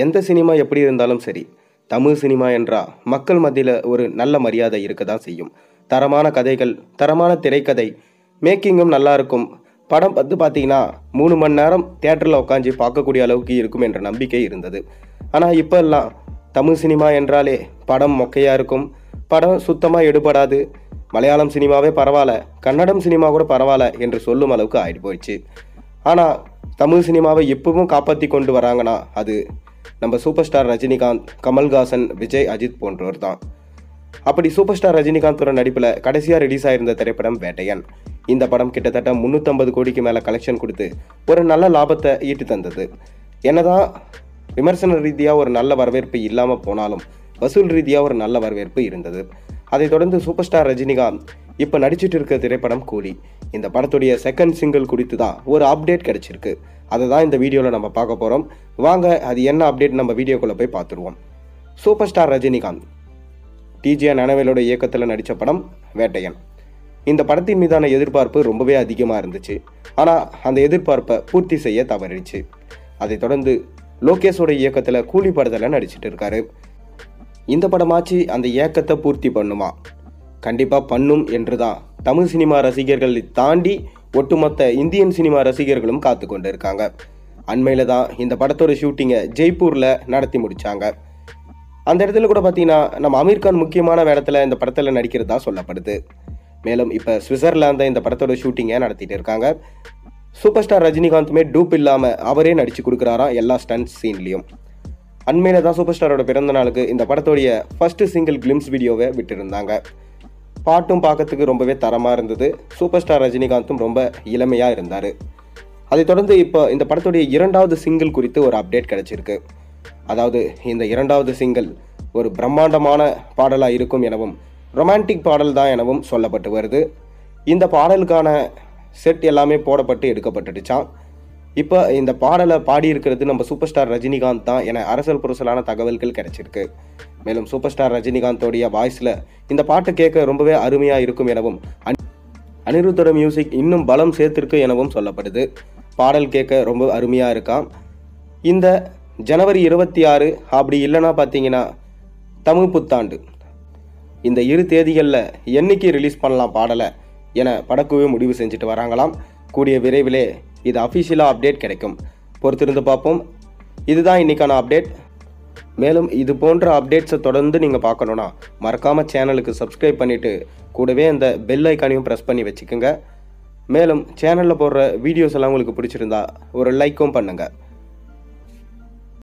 எந்த சினிமா எப்படி இருந்தாலும் சரி, தமிழ் சினிமா என்றா மக்கள் மத்தியில் ஒரு நல்ல மரியாதை இருக்க தான் செய்யும். தரமான கதைகள், தரமான திரைக்கதை, மேக்கிங்கும் நல்லா இருக்கும். படம் பார்த்தீங்கன்னா 3 மணி நேரம் தியேட்டரில் உட்காந்து பார்க்கக்கூடிய அளவுக்கு இருக்கும் என்ற நம்பிக்கை இருந்தது. ஆனால் இப்போ எல்லாம் தமிழ் சினிமா என்றாலே படம் மொக்கையாக இருக்கும், படம் சுத்தமாக எடுபடாது, மலையாளம் சினிமாவே பரவாயில்ல, கன்னடம் சினிமா கூட பரவாயில்ல என்று சொல்லும் அளவுக்கு ஆகிட்டு போயிடுச்சு. ஆனால் தமிழ் சினிமாவை எப்பவும் காப்பாற்றி கொண்டு வராங்கன்னா அது நம்ம சூப்பர் ஸ்டார் ரஜினிகாந்த், கமல்ஹாசன், விஜய், அஜித் போன்றோர் தான். அப்படி சூப்பர் ஸ்டார் ரஜினிகாந்தோட நடிப்பில் கடைசியாக ரிலீஸ் ஆயிருந்த திரைப்படம் வேட்டையன். இந்த படம் கிட்டத்தட்ட 350 கோடிக்கு மேலே கலெக்ஷன் கொடுத்து ஒரு நல்ல லாபத்தை ஈட்டு தந்தது. என்னதான் விமர்சன ரீதியாக ஒரு நல்ல வரவேற்பு இல்லாமல் போனாலும் வசூல் ரீதியாக ஒரு நல்ல வரவேற்பு இருந்தது. அதைத் தொடர்ந்து சூப்பர் ஸ்டார் ரஜினிகாந்த் இப்போ நடிச்சிட்டு இருக்க திரைப்படம் கூலி. இந்த படத்துடைய செகண்ட் சிங்கிள் குறித்து தான் ஒரு அப்டேட் கிடைச்சிருக்கு. அதை தான் இந்த வீடியோவில் நம்ம பார்க்க போகிறோம். வாங்க அது என்ன அப்டேட் நம்ம வீடியோக்குள்ளே போய் பார்த்துருவோம். சூப்பர் ஸ்டார் ரஜினிகாந்த் டிஜிஆர் ஞானவேலோட இயக்கத்தில் நடித்த படம் வேட்டையன். இந்த படத்தின் மீதான எதிர்பார்ப்பு ரொம்பவே அதிகமாக இருந்துச்சு. ஆனால் அந்த எதிர்பார்ப்பை பூர்த்தி செய்ய தவறிடுச்சு. அதைத் தொடர்ந்து லோகேஷோட இயக்கத்தில் கூலி படத்தில் நடிச்சிட்டு இருக்காரு. இந்த படமாச்சு அந்த இயக்கத்தை பூர்த்தி பண்ணுமா? கண்டிப்பாக பண்ணும் என்று தான் தமிழ் சினிமா ரசிகர்களை தாண்டி ஒட்டுமொத்த இந்தியன் சினிமா ரசிகர்களும் காத்து கொண்டு இருக்காங்க. அண்மையில் தான் இந்த படத்தோட ஷூட்டிங்கை ஜெய்ப்பூரில் நடத்தி முடித்தாங்க. அந்த இடத்துல கூட பார்த்தீங்கன்னா நம்ம அமீர் கான் முக்கியமான வேடத்தில் இந்த படத்தில் நடிக்கிறதா சொல்லப்படுது. மேலும் இப்போ சுவிட்சர்லாந்தை இந்த படத்தோட ஷூட்டிங்கை நடத்திட்டு இருக்காங்க. சூப்பர் ஸ்டார் ரஜினிகாந்துமே டூப் இல்லாமல் அவரே நடித்து கொடுக்குறாராம் எல்லா ஸ்டன்ட் சீன்லேயும். அண்மையில் தான் சூப்பர் ஸ்டாரோட பிறந்த நாளுக்கு இந்த படத்தோடைய ஃபஸ்ட்டு சிங்கிள் கிளிம்ஸ் வீடியோவை விட்டுருந்தாங்க. பாட்டும் பார்க்கறதுக்கு ரொம்பவே தரமாக இருந்தது. சூப்பர் ஸ்டார் ரஜினிகாந்தும் ரொம்ப இளமையாக இருந்தார். அதைத் தொடர்ந்து இப்போ இந்த படத்துடைய 2வது சிங்கிள் குறித்து ஒரு அப்டேட் கிடச்சிருக்கு. அதாவது இந்த 2வது சிங்கிள் ஒரு பிரம்மாண்டமான பாடலாக இருக்கும் எனவும் ரொமான்டிக் பாடல் தான் எனவும் சொல்லப்பட்டு வருது. இந்த பாடலுக்கான செட் எல்லாமே போடப்பட்டு எடுக்கப்பட்டுடுச்சான். இப்போ இந்த பாடலை பாடியிருக்கிறது நம்ம சூப்பர் ஸ்டார் ரஜினிகாந்த் தான் என அரசல் புரசலான தகவல்கள் கிடைச்சிருக்கு. மேலும் சூப்பர் ஸ்டார் ரஜினிகாந்தோடைய வாய்ஸில் இந்த பாட்டு கேட்க ரொம்பவே அருமையாக இருக்கும் எனவும் அனிருத்தோட மியூசிக் இன்னும் பலம் சேர்த்திருக்கு எனவும் சொல்லப்படுது. பாடல் கேட்க ரொம்ப அருமையாக இருக்கான். இந்த ஜனவரி 26 அப்படி இல்லைன்னா பார்த்தீங்கன்னா தமிழ் புத்தாண்டு, இந்த 2 தேதிகளில் என்னைக்கு ரிலீஸ் பண்ணலாம் பாடலை என படக்குழு முடிவு செஞ்சுட்டு வராங்களாம். கூடிய விரைவிலே இது அஃபிஷியலாக அப்டேட் கிடைக்கும். பொறுத்திருந்து பார்ப்போம். இதுதான் இன்றைக்கான அப்டேட். மேலும் இது போன்ற அப்டேட்ஸை தொடர்ந்து நீங்கள் பார்க்கணுன்னா மறக்காமல் சேனலுக்கு சப்ஸ்கிரைப் பண்ணிவிட்டு கூடவே அந்த பெல் ஐக்கானையும் ப்ரெஸ் பண்ணி வச்சுக்கோங்க. மேலும் சேனலில் போடுற வீடியோஸ் எல்லாம் உங்களுக்கு பிடிச்சிருந்தா ஒரு லைக்கும் பண்ணுங்கள்.